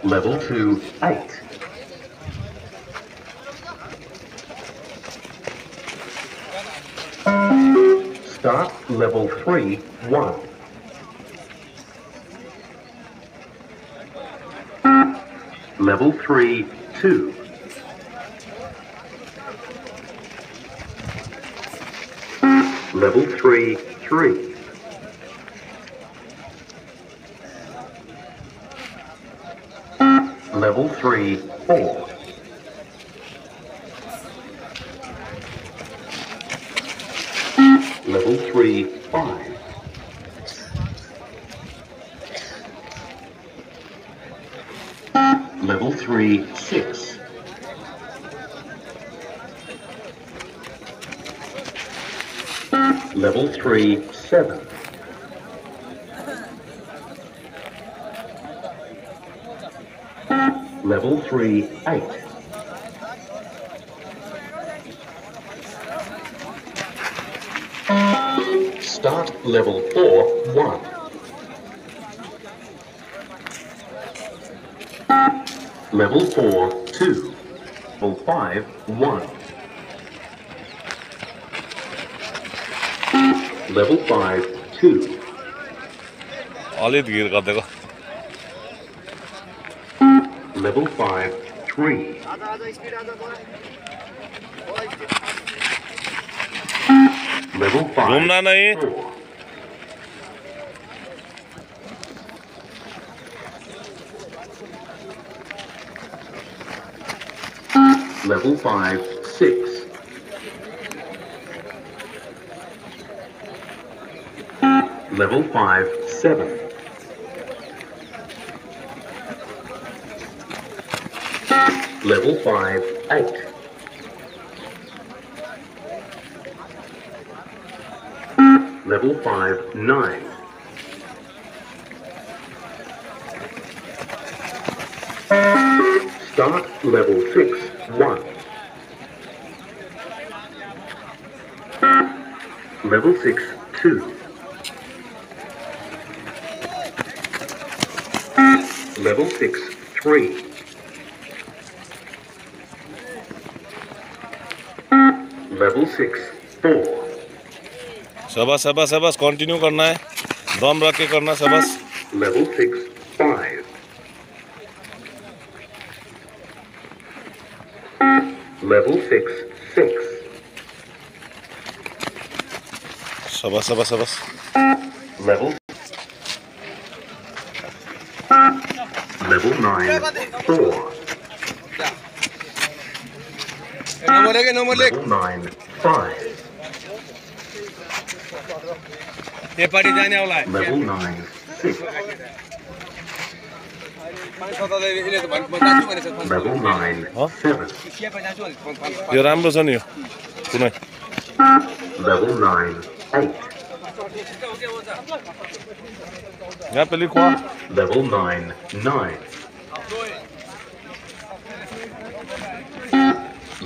Level 2, 8. Start level 3, 1. Level 3, 2. Level 3, 3. Level 3, 4. Level 3, 5. Level 3, 6. Level 3, 7. Level 3, 8. Start level 4, 1. Level 4, 2. Level 5, 1. Level 5, 2. Level 5, 3. Level 5, 4. Level 5, 6. Level 5, 7. Level 5, 8. Level 5, 9. Start level 6, 1. Level 6, 2. Level 6, 3. Level 6, 4. शाबाश continue करना है दम रख के करना शाबाश Level 6, 5. Level 6, 6. शाबाश Level 9, 4. Level 9, 5. Level 9, 6. Level 9, 7. यो राम्रो छ नि यो कुनै Level 9, 8. यहाँ पे लिखो Level 9, 9.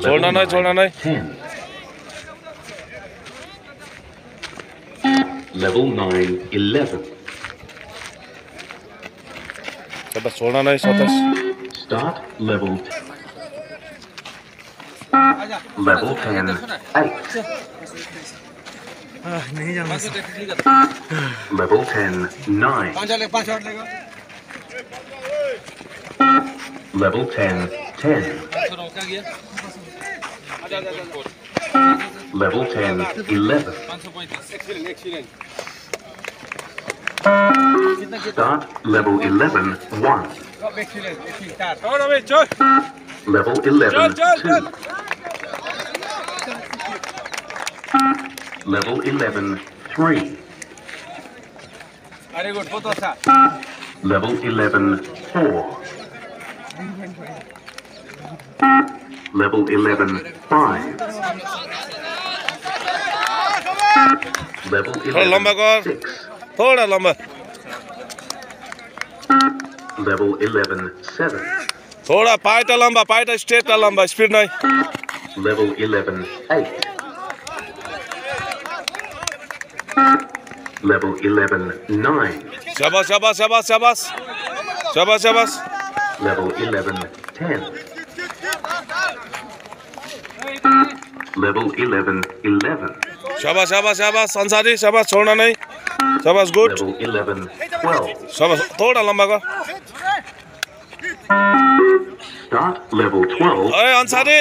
छोड़ना नहीं 10. Level 9, 11. शाबाश छोड़ना नहीं 27 Start level 10, 8. Level 10, 9. Level 10, 10. Level 10, 11. Start level 11, 1. Level 11, 2. Level 11, 3. Level 11, 4. Level 11, 5. Level 11, 6. थोड़ा लंबा Level 11, 7. थोड़ा पाइटा लंबा पाइटा स्ट्रेट लंबा स्पीड नहीं Level 11, 8. Level 11, 9. शाबाश Level 11, 10. Level 11, 11. शाबाश शाबाश शाबाश संसारी शाबाश छोड्न नै शाबाश गुड Level 11, 12. शाबाश थोडा लम्बा गर Start level 12. अरे अन्सारी